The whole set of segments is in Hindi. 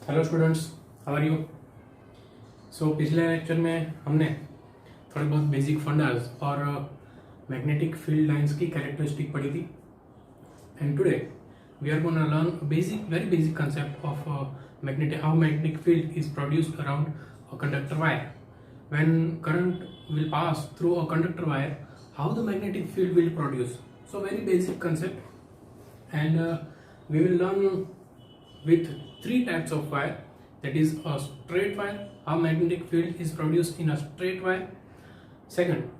Hello students, how are you. So पिछले लेक्चर में हमने थोड़े बहुत बेसिक फंडास और मैग्नेटिक फील्ड लाइंस की कैरेक्टरिस्टिक पढ़ी थी। And today we are gonna learn very basic concept of how magnetic field is produced around a conductor wire. When current will pass through a conductor wire, how the magnetic field will produce. So very basic concept, and we will learn with three types of wire, that is a straight wire, how magnetic field is produced in a straight wire. Second,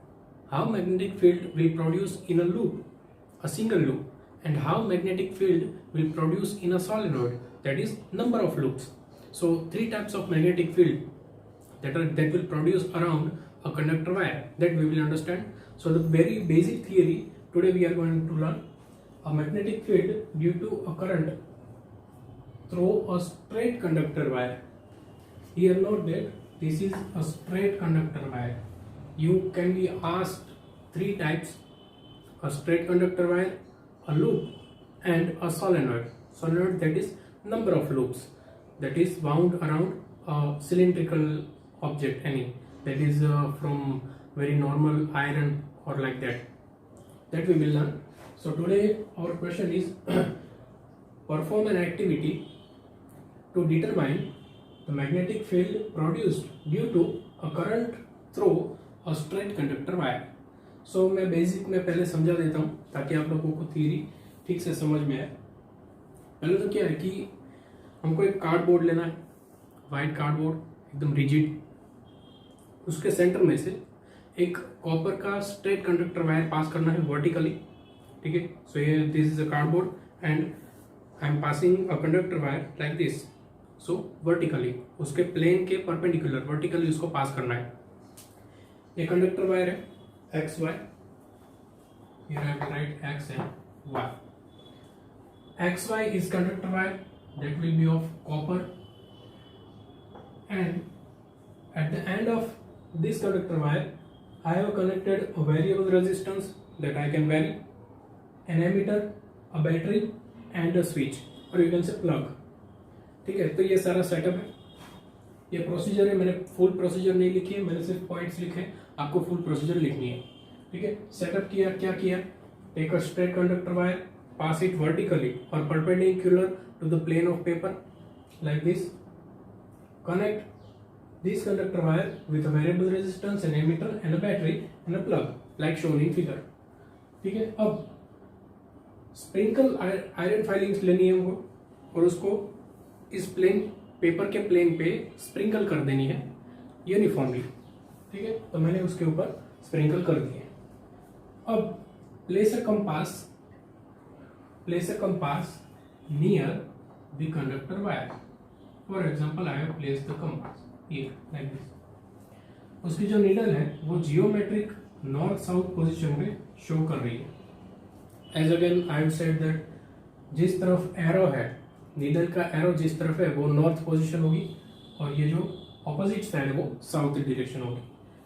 how magnetic field will produce in a loop, a single loop, and how magnetic field will produce in a solenoid, that is number of loops. So three types of magnetic field that will produce around a conductor wire, that we will understand. So the very basic theory today we are going to learn. A magnetic field due to a current through a straight conductor wire. Here note that this is a straight conductor wire. You can be asked three types: a straight conductor wire, a loop, and a solenoid. Solenoid, that is number of loops, that is wound around a cylindrical object, any that is from very normal iron or like that we will learn. So today our question is perform an activity to determine the magnetic field produced due to a current through a straight conductor wire. So मैं बेसिक में पहले समझा देता हूँ ताकि आप लोगों को थ्योरी ठीक से समझ में आए। पहले तो क्या है कि हमको एक कार्डबोर्ड लेना है, वाइट कार्डबोर्ड एकदम रिजिड। उसके सेंटर में से एक कॉपर का स्ट्रेट कंडक्टर वायर पास करना है वर्टिकली, ठीक है। सो ये this is a cardboard and I am passing a conductor wire like this. So vertically उसके प्लेन के परपेंडिकुलर वर्टिकली उसको पास करना है। ये कंडक्टर वायर है X Y, here I will write x and y. XY is conductor wire that will be of copper, and at the end of this conductor wire I have connected a variable resistance that I can vary, an emitter, a battery and a switch, or you can say plug. ठीक है, तो ये सारा सेटअप है, ये प्रोसीजर है। मैंने फुल प्रोसीजर नहीं लिखी है, मैंने सिर्फ पॉइंट्स लिखे हैं, आपको फुल प्रोसीजर लिखनी है, ठीक है। सेटअप किया, क्या किया, take a straight conductor wire, pass it vertically और perpendicular to the plane of paper like this, connect this conductor wire with a variable resistance, an emitter and a battery and a plug like shown in figure, ठीक है। अब स्प्रिंकल आयरन फाइलिंग्स लेनी है हमको और उसको इस प्लेन पेपर के प्लेन पे स्प्रिंकल कर देनी है यूनिफॉर्मली, ठीक है। तो मैंने उसके ऊपर स्प्रिंकल कर दिए। अब place a compass near the conductor wire. For example I have placed the compass here like this। उसकी जो नीडल है वो जियोमेट्रिक नॉर्थ साउथ पोजीशन में शो कर रही है। As again I have said that जिस तरफ एरो है, नीडल का एरो जिस तरफ है वो नॉर्थ पोजीशन होगी और ये जो ऑपोजिट साइड है वो साउथ डायरेक्शन होगी,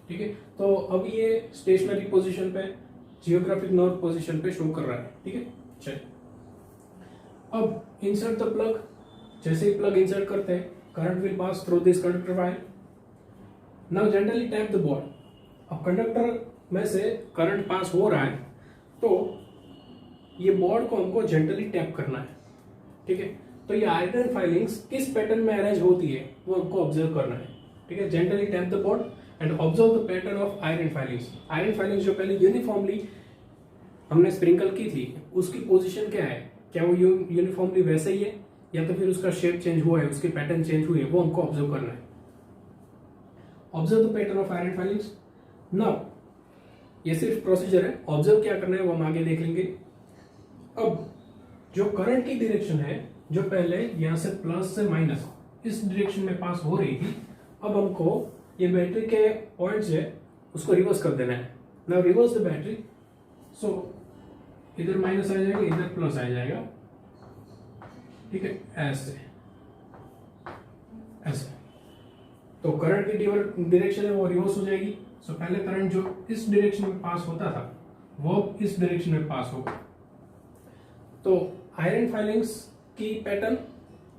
ठीक है। तो अब ये स्टेशनरी पोजीशन पे जियोग्राफिक नॉर्थ पोजीशन पे शो कर रहा है, ठीक है। चलिए अब इंसर्ट द प्लग। जैसे ही प्लग इंसर्ट करते हैं current will pass through this conductor wire. Now generally tap the board. अब कंडक्टर में से करंट पास हो रहा है तो ये बोर्ड को हमको जेंटली टैप करना है, ठीक है। तो ये आयरन फाइलिंग्स किस पैटर्न में अरेंज होती है वो हमको ऑब्जर्व करना है, ठीक है। Gently tap the board and observe the pattern of iron filings. Iron filings जो पहले यूनिफॉर्मली हमने स्प्रिंकल की थी उसकी पोजीशन क्या है, क्या वो यूनिफॉर्मली वैसे ही है या तो फिर उसका शेप चेंज हुआ है, उसकी पैटर्न चेंज हुई है, वो हमको ऑब्जर्व करना है। Observe the pattern of iron filings. Now ये सिर्फ प्रोसीजर है, ऑब्जर्व क्या करना है वो हम आगे देख लेंगे। अब जो करंट की डायरेक्शन है जो पहले यहां से प्लस से माइनस इस डायरेक्शन में पास हो रही थी, अब हमको ये बैटरी के पॉइंट्स है उसको रिवर्स कर देना है। Now reverse the battery. So इधर माइनस आ जाएगा, इधर प्लस आ जाएगा, ठीक है। ऐसे तो करंट की डायरेक्शन है वो रिवर्स हो जाएगी। सो पहले करंट जो इस डायरेक्शन में पास होता था वो इस डायरेक्शन में पास होगा। तो आयरन फाइलिंग्स की पैटर्न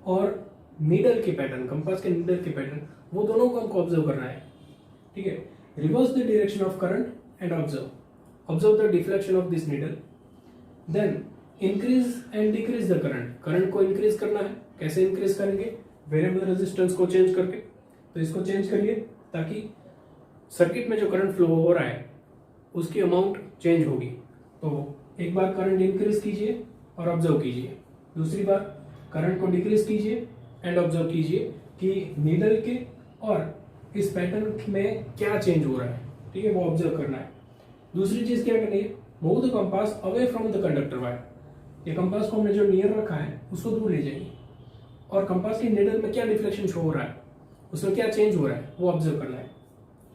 और नीडल के पैटर्न, कंपास के नीडल के पैटर्न, वो दोनों को हमको ऑब्जर्व करना है, ठीक है। Reverse the direction of current and observe the deflection of this needle, then increase and decrease the current, current को इंक्रीज करना है, कैसे इंक्रीज करेंगे, वेरिएबल रेजिस्टेंस को चेंज करके, तो इसको चेंज करिए ताकि सर्किट में जो करंट फ्लो हो रहा है उसकी अमाउंट चेंज होगी। तो एक बार करंट इंक्रीज कीजिए और ऑब्जर्व कीजिए, दूसरी बार करंट को डिक्रीज कीजिए एंड ऑब्जर्व कीजिए कि नीडल के और इस पैटर्न में क्या चेंज हो रहा है, ठीक है, वो ऑब्जर्व करना है। दूसरी चीज क्या करनी है, move the compass away from the conductor wire, ये कंपास को हमने जो नियर रखा है उसको दूर ले जाइए और कंपास की नीडल में क्या डिफ्लेक्शन शो हो रहा है, उसमें क्या चेंज हो रहा है वो ऑब्जर्व करना है,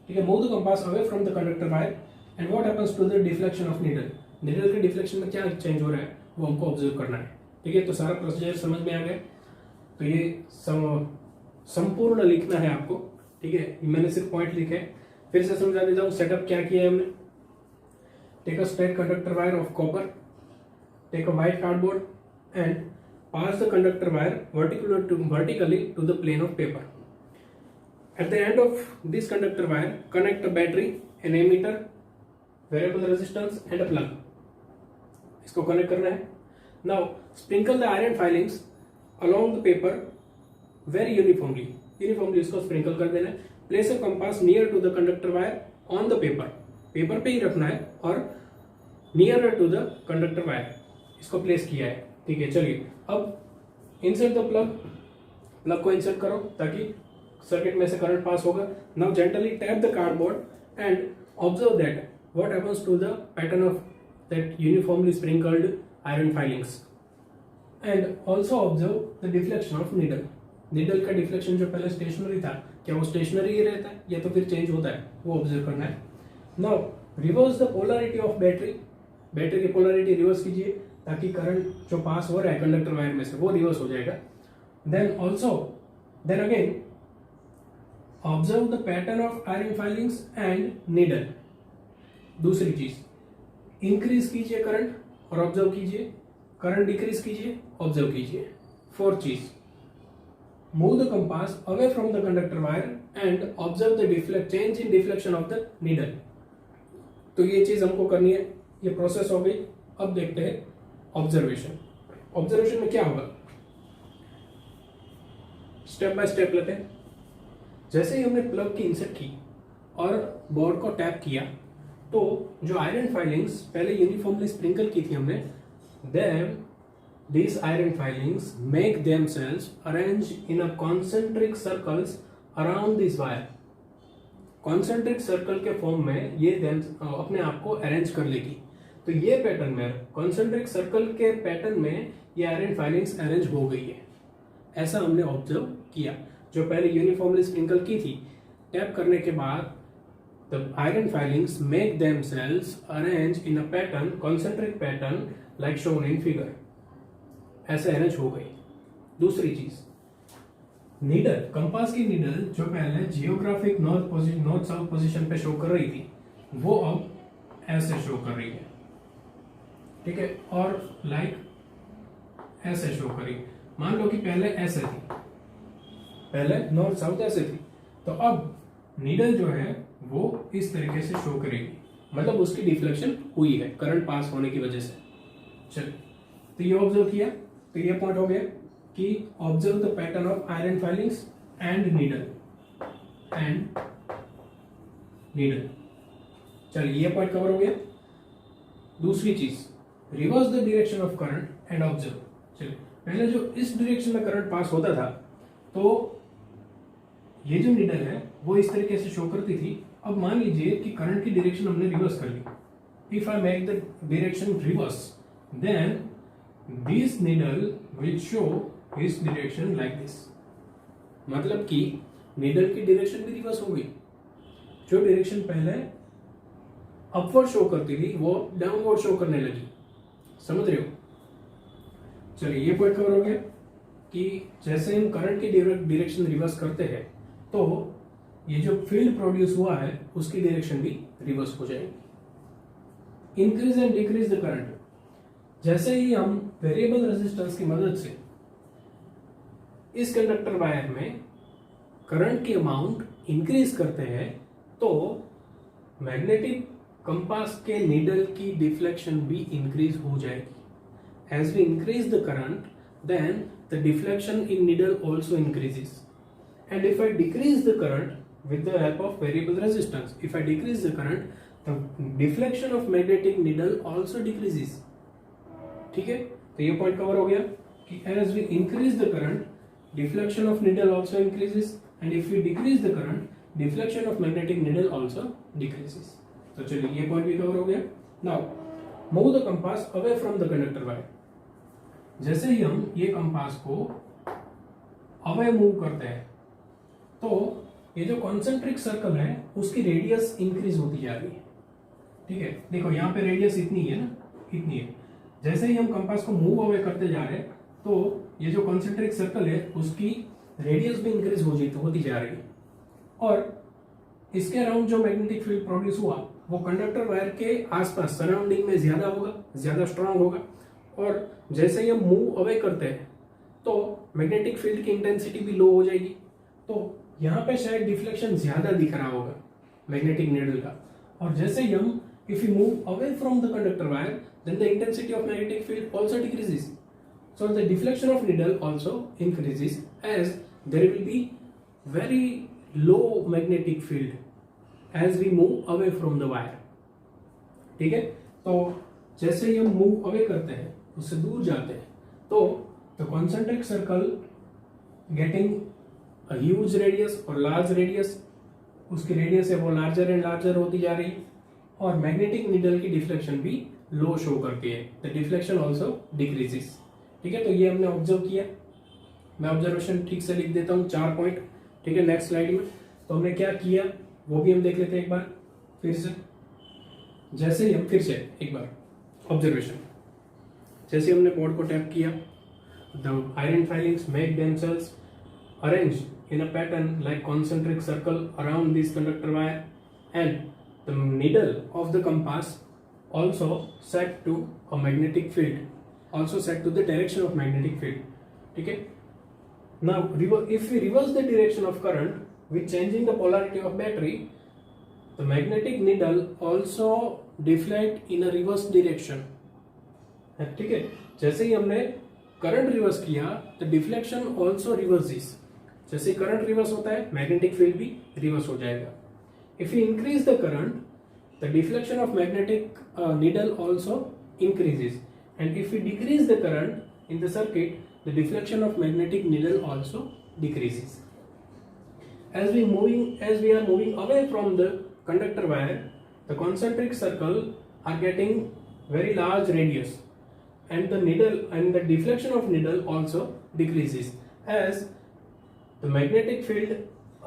ठीक है। Move the compass away from the conductor wire and what happens to the deflection of needle, needle के डिफ्लेक्शन में क्या चेंज हो रहा है वो हमको ऑब्जर्व करना है, ठीक है। तो सारा प्रोसीजर समझ में आ गया। तो ये संपूर्ण लिखना है आपको, ठीक है, मैंने सिर्फ पॉइंट लिखे हैं। फिर से समझा देता हूँ सेटअप क्या किया है हमने। Take a straight conductor wire of copper, take a white cardboard and pass the conductor wire vertically to the plane of paper. At the end of this conductor wire, connect a battery, an ammeter, variable resistance and a plug. इसको कनेक्ट करना है। Now sprinkle the iron filings along the paper very uniformly. इसको sprinkle कर देना है। Place a compass near to the conductor wire on the paper. Paper पे ही रखना है और nearer to the conductor wire इसको प्लेस किया है, ठीक है। चलिए अब इंसर्ट द प्लग को इंसर्ट करो ताकि सर्किट में से करंट पास होगा। Now gently tap the cardboard and observe that what happens to the pattern of that uniformly sprinkled iron filings and also observe the deflection of needle का डिफ्लेक्शन जो पहले स्टेशनरी था, क्या वो स्टेशनरी ही रहता है या तो फिर चेंज होता है, वो ऑब्जर्व करना है। Now reverse the polarity of battery की पोलरिटी रिवर्स कीजिए ताकि करंट जो पास हो रहा है कंडक्टर वायर में से वो रिवर्स हो जाएगा। Then again observe the pattern of iron filings and needle. दूसरी चीज, इंक्रीज कीजिए करंट और ऑब्जर्व कीजिए, करंट डिक्रीज कीजिए, ऑब्जर्व कीजिए। फोर्थ चीज, move the compass away from the conductor wire and observe the change in deflection of the needle. तो ये चीज हमको करनी है, ये प्रोसेस हो गई। अब देखते हैं ऑब्जर्वेशन में क्या होगा, स्टेप बाय स्टेप लेते हैं। जैसे ही हमने प्लग की इंसर्ट की और बोर्ड को टैप किया तो जो आयरन फाइलिंग्स पहले यूनिफॉर्मली स्प्रिंकल की थी हमने, then these iron filings make themselves arrange in a concentric circles around this wire. Concentric circle के फॉर्म में ये अपने आप को अरेंज कर लेगी। तो ये पैटर्न में कॉन्सेंट्रिक सर्कल के पैटर्न में ये आयरन फाइलिंग्स अरेंज हो गई है, ऐसा हमने ऑब्जर्व किया। जो पहले यूनिफॉर्मली स्प्रिंकल की थी, टैप करने के बाद the iron filings make themselves arrange in a pattern, concentric pattern like shown in figure. ऐसे अरेंज हो गई। दूसरी चीज, नीडल, कंपास की नीडल जो पहले जियोग्राफिक नॉर्थ साउथ पोजीशन पे शो कर रही थी वो अब ऐसे शो कर रही है, ठीक है, और लाइक ऐसे शो करी। मान लो कि पहले ऐसे थी, पहले नॉर्थ साउथ ऐसे थी, तो अब नीडल जो है वो इस तरीके से शो करेगी, मतलब उसकी डिफ्लेक्शन हुई है करंट पास होने की वजह से। चल, तो ये ऑब्जर्व किया, तो ये पॉइंट हो गया कि observe the pattern of iron filings and needle चलिए ये पॉइंट कवर हो गया। दूसरी चीज, reverse the direction of current and observe. चलिए, पहले जो इस डायरेक्शन में करंट पास होता था तो ये जो नीडल है वो इस तरीके से शो करती थी। अब मान लीजिए कि करंट की डायरेक्शन हमने रिवर्स कर ली। If I make the direction reverse, then this needle will show his direction like this. मतलब कि नीडल की डायरेक्शन भी रिवर्स हो गई। जो डायरेक्शन पहले अपवर्ड शो करती थी वो डाउनवर्ड शो करने लगी। समझ रहे हो? चलिए ये पॉइंट कवर हो गया कि जैसे हम करंट की डायरेक्शन रिवर्स करते हैं तो ये जो फील्ड प्रोड्यूस हुआ है उसकी डायरेक्शन भी रिवर्स हो जाएगी। Increase and decrease the current, जैसे ही हम वेरिएबल रेजिस्टेंस की मदद से इस कंडक्टर वायर में करंट की अमाउंट इंक्रीज करते हैं तो मैग्नेटिक कंपास के नीडल की डिफ्लेक्शन भी इंक्रीज हो जाएगी। As we increase the current then the deflection in needle also increases. And if I decrease the current with the help of variable resistance, if I decrease the current, the deflection of magnetic needle also decreases। ठीक है, तो ये पॉइंट कवर हो गया कि as we increase the current, deflection of needle also increases, and if we decrease the current, deflection of magnetic needle also decreases। तो चलिए ये पॉइंट भी कवर हो गया। Now move the compass away from the conductor wire। जैसे ही हम ये कंपास को अवे मूव करते हैं तो ये जो कॉन्सेंट्रिक सर्कल है उसकी रेडियस इंक्रीज होती जा रही है। ठीक है, देखो यहाँ पे रेडियस इतनी है ना, इतनी है। जैसे ही हम कंपास को मूव अवे करते जा रहे हैं तो ये जो कॉन्सेंट्रिक सर्कल है उसकी रेडियस भी इंक्रीज होती जा रही है और इसके अराउंड जो मैग्नेटिक फील्ड प्रोड्यूस हुआ वो कंडक्टर वायर के आसपास सराउंडिंग में ज्यादा होगा, ज्यादा स्ट्रांग होगा। और जैसे ही हम मूव अवे करते हैं तो मैग्नेटिक फील्ड की इंटेंसिटी भी लो हो जाएगी। तो यहाँ पे शायद डिफ्लेक्शन ज्यादा दिख रहा होगा मैग्नेटिक नीडल का। और जैसे ही हम if you move away from the conductor wire then the intensity of magnetic field also decreases. So the deflection of needle also increases as there will be very low magnetic field as we move away from the wire. ठीक है, तो जैसे ही हम मूव अवे करते हैं, उससे दूर जाते हैं, तो the concentric circle getting huge radius और लार्ज रेडियस, उसकी रेडियस है वो लार्जर एंड लार्जर होती जा रही है और मैग्नेटिक नीडल की डिफ्लेक्शन भी लो शो करती है। The deflection also decreases. ठीक है, तो ये हमने ऑब्जर्व किया। मैं ऑब्जर्वेशन ठीक से लिख देता हूँ, 4 पॉइंट। ठीक है, नेक्स्ट स्लाइड में तो हमने क्या किया वो भी हम देख लेते हैं एक बार फिर से। जैसे ही हम फिर से एक बार ऑब्जर्वेशन, जैसे हमने बोर्ड को टैप किया, the iron filings make themselves arranged in a pattern like concentric circle around this conductor wire, and the needle of the compass also set to a magnetic field, also set to the direction of magnetic field. Okay, now if we reverse the direction of current with changing the polarity of battery, the magnetic needle also deflect in a reverse direction। ठीक है, जैसे ही हमने करंट रिवर्स किया तो डिफ्लेक्शन ऑल्सो रिवर्सेस। जैसे करंट रिवर्स होता है मैग्नेटिक फील्ड भी रिवर्स हो जाएगा। If you increase the current the deflection of magnetic needle also increases, and if you decrease the current in the circuit the deflection of magnetic needle also decreases. as we are moving away from the conductor wire, the concentric circle are getting very large radius, and the needle and the deflection of needle also decreases as the magnetic field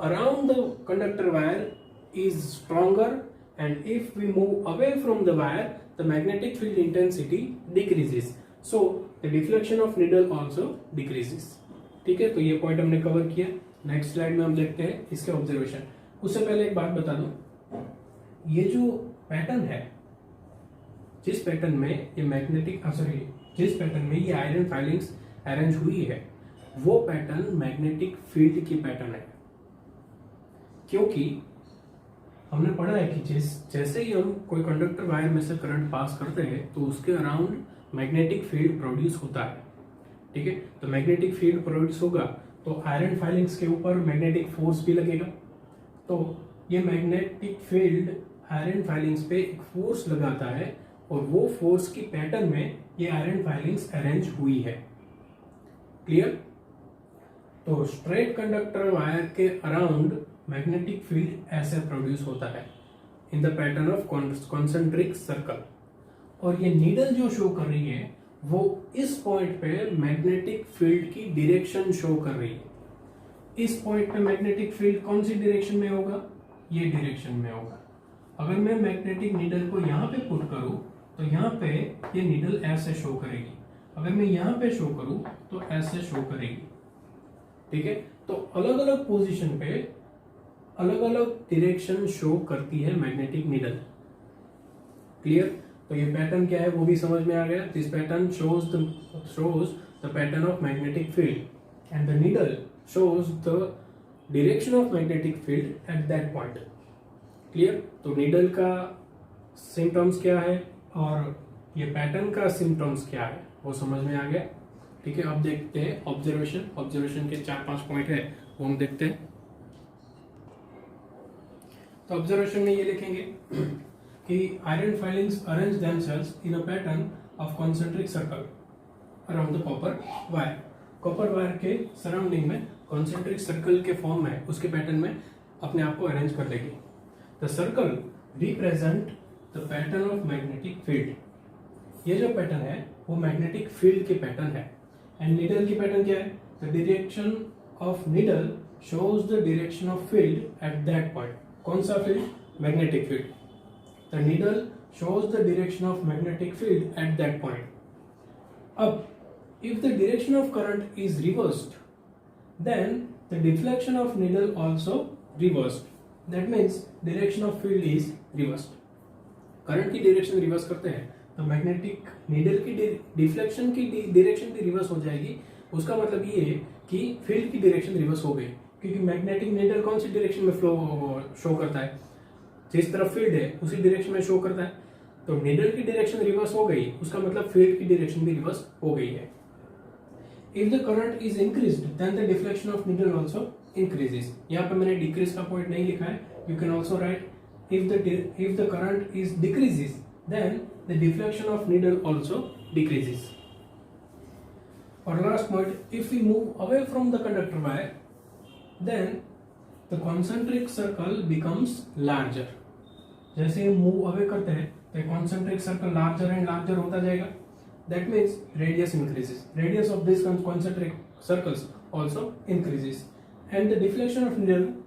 around the conductor wire is stronger, and if we move away from the wire the magnetic field intensity decreases, so the deflection of needle also decreases। ठीक है, तो ये पॉइंट हमने कवर किया। नेक्स्ट स्लाइड में हम देखते हैं इसके ऑब्जर्वेशन। उससे पहले एक बात बता दूं, ये जो पैटर्न है, जिस पैटर्न में ये जिस पैटर्न में ये आयरन फाइलिंग्स अरेंज हुई है वो पैटर्न मैग्नेटिक फील्ड की पैटर्न है। क्योंकि हमने पढ़ा है कि जैसे ही हम कोई कंडक्टर वायर में से करंट पास करते हैं तो उसके अराउंड मैग्नेटिक फील्ड प्रोड्यूस होता है। ठीक है, तो मैग्नेटिक फील्ड प्रोड्यूस होगा तो आयरन फाइलिंग्स के ऊपर मैग्नेटिक फोर्स भी लगेगा। तो ये मैग्नेटिक फील्ड आयरन फाइलिंग्स पे एक फोर्स लगाता है और वो फोर्स की पैटर्न में ये आयरन फाइलिंग्स अरेंज हुई है। क्लियर? तो स्ट्रेट कंडक्टर वायर के अराउंड मैग्नेटिक फील्ड ऐसे प्रोड्यूस होता है in the pattern of concentric circle, और ये नीडल जो शो कर रही है वो इस पॉइंट पे मैग्नेटिक फील्ड की डायरेक्शन शो कर रही है। इस पॉइंट पे मैग्नेटिक फील्ड कौन सी डायरेक्शन में होगा? ये डायरेक्शन में होगा। अगर मैं मैग्नेटिक नीडल को यहाँ पे पुट करूं तो यहाँ पे ये नीडल ऐसे शो करेगी, अगर मैं यहाँ पे शो करूं तो ऐसे शो करेगी। ठीक है, तो अलग अलग पोजीशन पे अलग अलग डायरेक्शन शो करती है मैग्नेटिक नीडल। क्लियर? तो ये पैटर्न क्या है वो भी समझ में आ गया। This pattern shows the pattern of magnetic field. and the needle shows the direction of magnetic field at that point. Clear? तो नीडल का सिम्टम्स क्या है और ये पैटर्न का सिम्टम्स क्या है वो समझ में आ गया। ठीक है, अब देखते हैं ऑब्जर्वेशन के 4-5 पॉइंट है वो हम देखते हैं। तो ऑब्जर्वेशन में ये लिखेंगे कि iron filings arrange themselves in a pattern of concentric circle around the copper wire. Copper wire के सराउंडिंग में कॉन्सेंट्रिक सर्कल के फॉर्म में उसके पैटर्न में अपने आप को अरेंज कर देगी। The circle represent the pattern of magnetic field. ये जो पैटर्न है वो मैग्नेटिक फील्ड के पैटर्न है। एंड नीडल की पैटर्न क्या है? The direction of needle shows the direction of field at that point. कौन सा field? Magnetic field. The needle shows the direction of magnetic field at that point. अब if the direction of current is reversed, then the deflection of needle also reversed. That means direction of field is reversed. Current की डायरेक्शन रिवर्स करते हैं तो मैग्नेटिक नीडल की डिफ्लेक्शन की डायरेक्शन भी रिवर्स हो जाएगी। उसका मतलब ये है कि फील्ड की डायरेक्शन रिवर्स हो गई, क्योंकि मैग्नेटिक नीडल कौन सी डायरेक्शन में फ्लो शो करता है? जिस तरफ फील्ड है उसी डायरेक्शन में शो करता है। तो नीडल की डायरेक्शन रिवर्स हो गई, उसका मतलब फील्ड की डायरेक्शन भी रिवर्स हो गई है। If the current is increased, then the deflection of needle also increases. यहाँ पे मैंने decrease का point नहीं लिखा है. You can also write if the current is decreases, then the deflection of needle also decreases. Or last point, if we move away from the conductor wire, then the concentric circle becomes larger. जैसे move away करते हैं तो concentric circle larger and larger होता जाएगा. That means radius increases. Radius of these concentric circles also increases, and the deflection of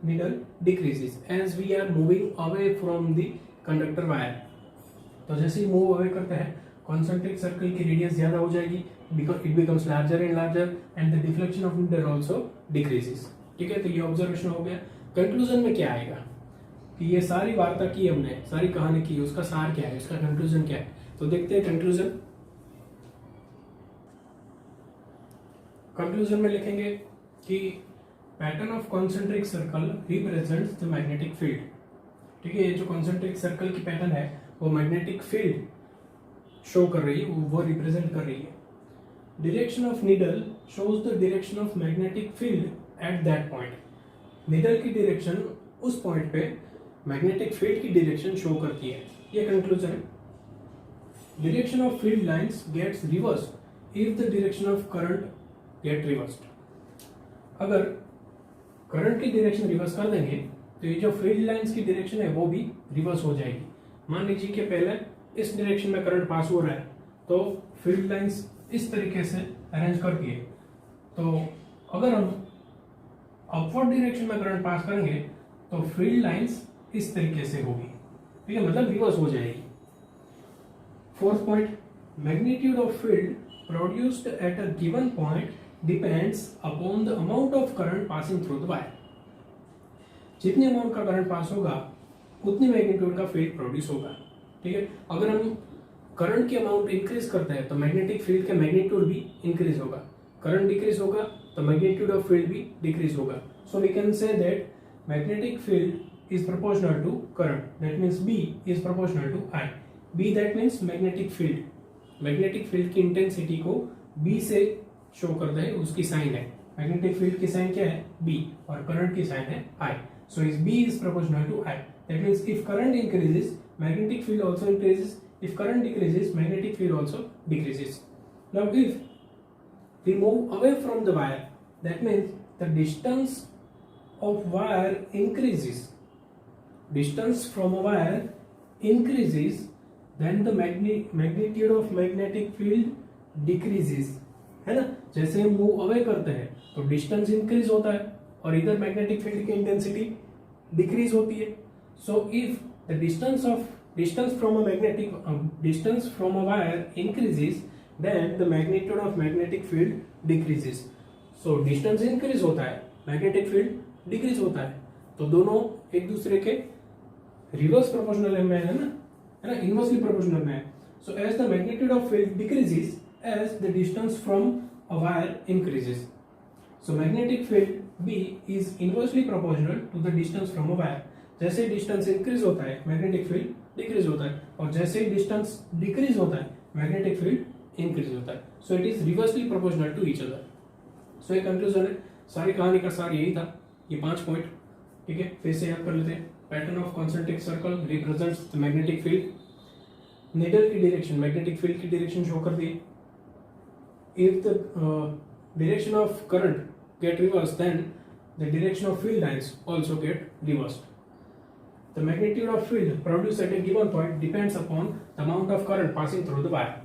needle decreases as we are moving away from the conductor wire. तो जैसे ही move away करते हैं concentric circle की radius ज़्यादा हो जाएगी, it becomes larger and larger, and the deflection of needle also decreases. ठीक है, तो ये observation हो गया। Conclusion में क्या आएगा कि ये सारी वार्ता की हमने, सारी कहानी की, उसका सार क्या है, उसका conclusion क्या है? तो देखते हैं conclusion। कंक्लूजन में लिखेंगे कि pattern of concentric circle represents the magnetic field. ठीक है, ये जो कॉन्सेंट्रिक सर्कल की पैटर्न है वो मैग्नेटिक फील्ड शो कर रही है, वो रिप्रेजेंट कर रही है। Direction of needle shows the direction of magnetic field at that point. Needle की डायरेक्शन उस पॉइंट पे मैग्नेटिक फील्ड की डायरेक्शन शो करती है। ये कंक्लूजन है। Direction of field lines gets reversed if the direction of current get reversed. अगर करंट की डायरेक्शन रिवर्स कर देंगे तो ये जो फील्ड लाइंस की डायरेक्शन है वो भी रिवर्स हो जाएगी। मान लीजिए कि पहले इस डायरेक्शन में करंट पास हो रहा है तो फील्ड लाइंस इस तरीके से अरेंज कर दिए, तो अगर हम अपवर्ड डायरेक्शन में करंट पास करेंगे तो फील्ड लाइंस इस तरीके से होगी। ठीक है, मतलब रिवर्स हो जाएगी। Fourth point, magnitude of field produced at a given point depends upon the amount of current passing through the wire. जितने अमाउंट का करंट पास होगा उतनी मैग्नीट्यूड का फील्ड प्रोड्यूस होगा। ठीक है, अगर हम करंट की अमाउंट इंक्रीज करते हैं तो मैग्नेटिक फील्ड का मैग्नीट्यूड भी इंक्रीज होगा। करंट डिक्रीज होगा तो मैग्नीट्यूड ऑफ फील्ड भी डिक्रीज होगा। So we can say that magnetic field is proportional to current. That means B is proportional to I। B that means magnetic field. Magnetic field की इंटेंसिटी को B से शो करता है, उसकी साइन है। मैग्नेटिक फील्ड की साइन क्या है? B, और करंट की साइन है I। सो इस B is proportional to I। That means if current increases magnetic field also increases, if current decreases magnetic field also decreases. Now if we move away from the wire, that means the distance of wire increases. Distance from a wire increases, then the magnitude of magnetic field decreases. है ना, जैसे हम मूव अवे करते हैं तो डिस्टेंस इंक्रीज होता है और इधर मैग्नेटिक फील्ड की इंटेंसिटी डिक्रीज होती है। So if the distance from a wire increases, then the magnitude of magnetic field decreases. So distance increase होता है, magnetic field decrease होता है, तो दोनों एक दूसरे के रिवर्स प्रोपोर्शनल में है ना, इनवर्सली प्रोपोर्शनल में है। So as the magnitude of field decreases as the distance from a wire increases. So magnetic field B is inversely proportional to the distance from a wire. जैसे डिस्टेंस इंक्रीज होता है मैग्नेटिक फील्ड डिक्रीज होता है, और जैसे ही डिस्टेंस डिक्रीज होता है मैग्नेटिक फील्ड इंक्रीज होता है। So it is reversely proportional to each other. So ये कंक्लूजन है, सारी कहानी का सार यही था, ये 5 पॉइंट। ठीक है, फिर से याद कर लेते हैं। Pattern of concentric circle represents the magnetic field. Needle की डायरेक्शन मैग्नेटिक फील्ड की डायरेक्शन शो कर दी। If the direction of current get reversed, then the direction of field lines also get reversed. The magnitude of field produced at a given point depends upon the amount of current passing through the wire.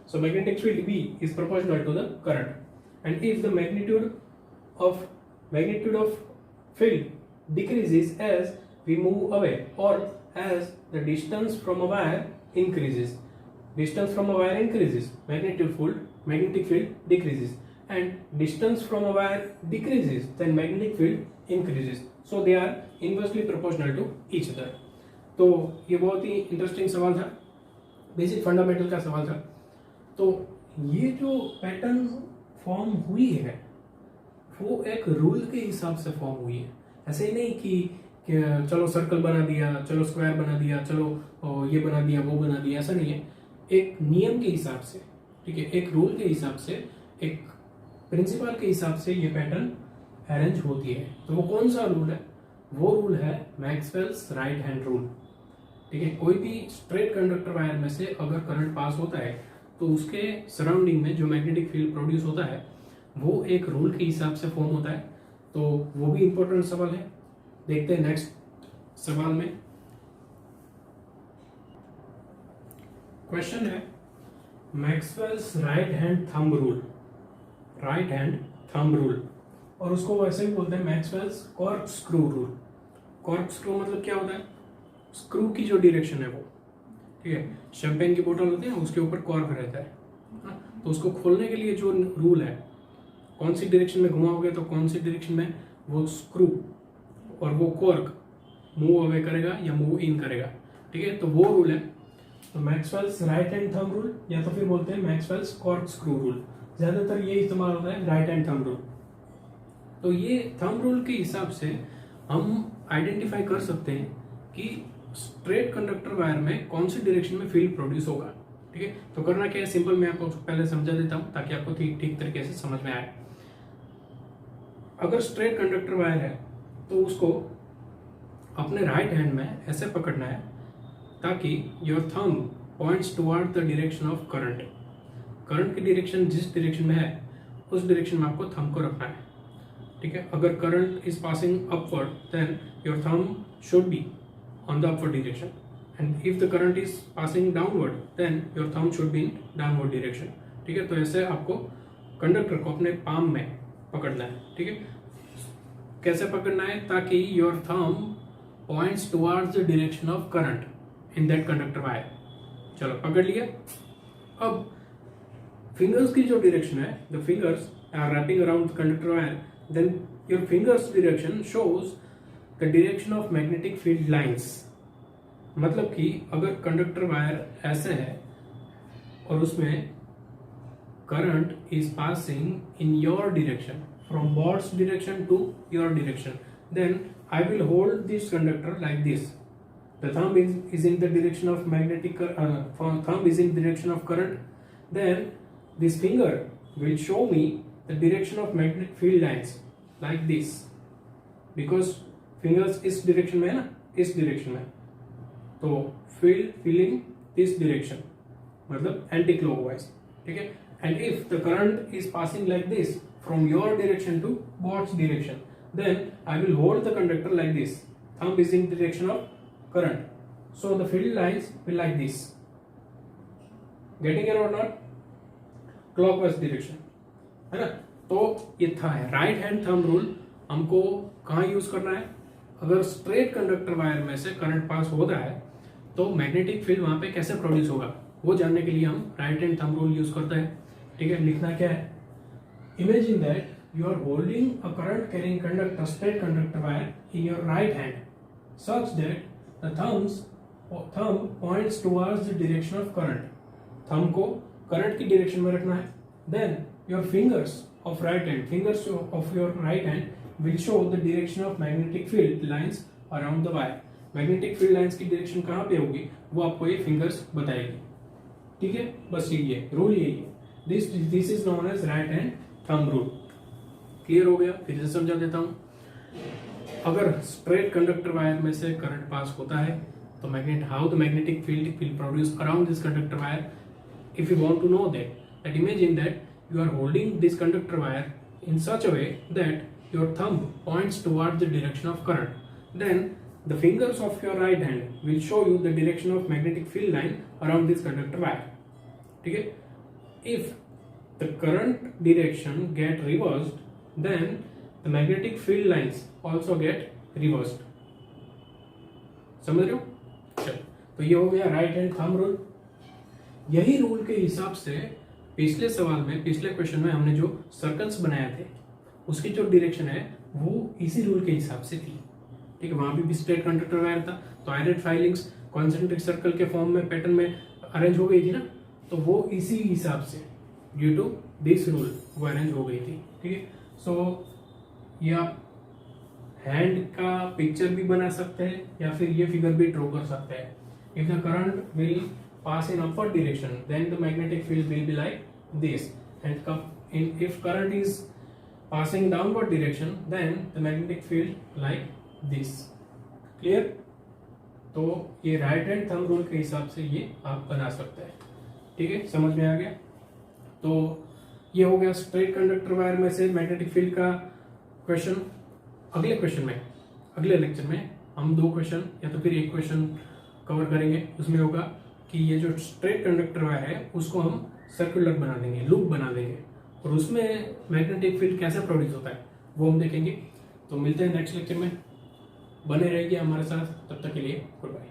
So magnetic field B is proportional to the current, and if the magnitude of field decreases as we move away, or as the distance from a wire increases, magnetic field decreases, and distance from a wire decreases, then magnetic field increases. So they are inversely proportional to each other. तो ये बहुत ही इंटरेस्टिंग सवाल था, बेसिक फंडामेंटल का सवाल था। तो ये जो पैटर्न फॉर्म हुई है वो एक रूल के हिसाब से फॉर्म हुई है। ऐसे ही नहीं कि चलो सर्कल बना दिया, चलो स्क्वायर बना दिया, चलो ये बना दिया, वो बना दिया, ऐसा नहीं है। एक नियम के हिसाब से, ठीक है, एक रूल के हिसाब से, एक प्रिंसिपल के हिसाब से ये पैटर्न अरेंज होती है। तो वो कौन सा रूल है? वो रूल है मैक्सवेल्स राइट हैंड रूल। ठीक है, कोई भी स्ट्रेट कंडक्टर वायर में से अगर करंट पास होता है तो उसके सराउंडिंग में जो मैग्नेटिक फील्ड प्रोड्यूस होता है वो एक रूल के हिसाब से फॉर्म होता है। तो वो भी इंपॉर्टेंट सवाल है। देखते हैं नेक्स्ट सवाल में। क्वेश्चन है Maxwell's right hand thumb rule, और उसको वैसे भी बोलते हैं Maxwell's cork screw rule. Cork screw मतलब क्या होता है? स्क्रू की जो डायरेक्शन है वो, ठीक है, शैंपेन की बोतल होती है ना, उसके ऊपर कॉर्क रहता है ना? तो उसको खोलने के लिए जो रूल है, कौन सी डायरेक्शन में घुमाओगे तो कौन सी डायरेक्शन में वो स्क्रू और वो कॉर्क मूव अवे करेगा या मूव इन करेगा। ठीक है, तो वो रूल है तो Maxwell's right hand thumb rule, या तो फिर बोलते हैं मैक्सवेल्स कॉर्क स्क्रू रूल। ज्यादातर ये इस्तेमाल होता है राइट हैंड थंब रूल। तो ये थंब रूल के हिसाब से हम आइडेंटिफाई कर सकते हैं कि स्ट्रेट कंडक्टर वायर में कौन सी डायरेक्शन में फील्ड प्रोड्यूस होगा। ठीक है, तो करना क्या है, सिंपल मैं आपको पहले समझा देता हूं ताकि आपको ठीक तरीके से समझ में आए। अगर स्ट्रेट कंडक्टर वायर है तो उसको अपने राइट हैंड में ऐसे पकड़ना है ताकि your thumb points toward the direction of current. Current की डायरेक्शन जिस डायरेक्शन में है उस डायरेक्शन में आपको थंब को रखना है। ठीक है, अगर current is passing upward then your thumb should be on the upward direction, and if the current is passing downward then your thumb should be in downward direction. ठीक है, तो ऐसे आपको कंडक्टर को अपने पाम में पकड़ना है। ठीक है, कैसे पकड़ना है? ताकि your thumb points towards the direction of current in that conductor wire. चलो पकड़ लिया। अब फिंगर्स की जो डायरेक्शन है, the fingers are wrapping around the conductor wire, then your fingers direction shows the direction of magnetic field lines. मतलब कि अगर कंडक्टर वायर ऐसे है और उसमें current is passing in your direction from board's direction to your direction, then I will hold this conductor like this. The thumb is in the direction of magnetic thumb is in the direction of current. Then this finger will show me the direction of magnetic field lines like this, because fingers इस direction में है ना, इस direction में, तो field feeling this direction मतलब anti clockwise. ठीक है, and if the current is passing like this from your direction to Watt's direction, then I will hold the conductor like this. Thumb is in the direction of current, so the field lines will like this. Getting it or not? Clockwise direction, है ना? तो ये था राइट हैंड थंब रूल। हमको कहाँ यूज करना है? अगर स्ट्रेट कंडक्टर वायर में से करंट पास होता है तो मैग्नेटिक फील्ड वहां पे कैसे प्रोड्यूस होगा वो जानने के लिए हम right hand thumb rule use करते हैं। ठीक है, लिखना क्या है? Imagine that you are holding a current carrying conductor straight conductor wire in your right hand such that the thumb points towards the direction of current. Thumb को current की direction में रखना है. Then your fingers of right hand, fingers of your right hand will show the direction of magnetic field lines around the wire. Magnetic field lines की डायरेक्शन कहाँ पे होगी वो आपको ये फिंगर्स बताएगी. ठीक है, बस यही है रूल, यही है. This is known as right hand thumb rule. Clear हो गया? फिर से समझा देता हूं. अगर स्ट्रेट कंडक्टर वायर में से करंट पास होता है तो how the magnetic field will produce around this conductor wire. If you want to know that imagine that you are holding this conductor wire in such a way that your thumb points towards the direction of current. Then the fingers of your right hand will show you the direction of magnetic field line around this conductor wire. ठीक है? If the current direction get reversed, then the magnetic field lines also get reversed. समझ रहे हो? चलो, तो ये हो गया राइट हैंड थंब रूल. यही रूल के हिसाब से पिछले सवाल में, पिछले क्वेश्चन में हमने जो सर्कल्स बनाए थे उसकी जो डायरेक्शन है वो इसी रूल के हिसाब से थी. ठीक है, वहां भी स्ट्रेट कंडक्टर वायर था तो आयरेट फाइलिंग्स कॉन्सेंट्रिक सर्कल के फॉर्म में पैटर्न में अरेंज हो गई थी ना, तो वो इसी हिसाब से ड्यू टू दिस रूल वो अरेंज हो गई थी. ठीक है, सो ये आप हैंड का पिक्चर भी बना सकते हैं या फिर ये फिगर भी ड्रॉ कर सकते हैं. If the current will pass in upward direction, then the magnetic field will be like this, and if current is passing downward direction, then the magnetic field like this. Clear? तो ये राइट हैंड थंब रूल के हिसाब से ये आप बना सकते हैं. ठीक है, समझ में आ गया? तो ये हो गया स्ट्रेट कंडक्टर वायर में से मैग्नेटिक फील्ड का क्वेश्चन. अगले क्वेश्चन में, अगले लेक्चर में हम 2 क्वेश्चन या तो फिर एक क्वेश्चन कवर करेंगे. उसमें होगा कि ये जो स्ट्रेट कंडक्टर वायर है उसको हम सर्कुलर बना देंगे, लूप बना देंगे, और उसमें मैग्नेटिक फील्ड कैसे प्रोड्यूस होता है वो हम देखेंगे. तो मिलते हैं नेक्स्ट लेक्चर में. बने रहिए हमारे साथ, तब तक के लिए गुड बाय.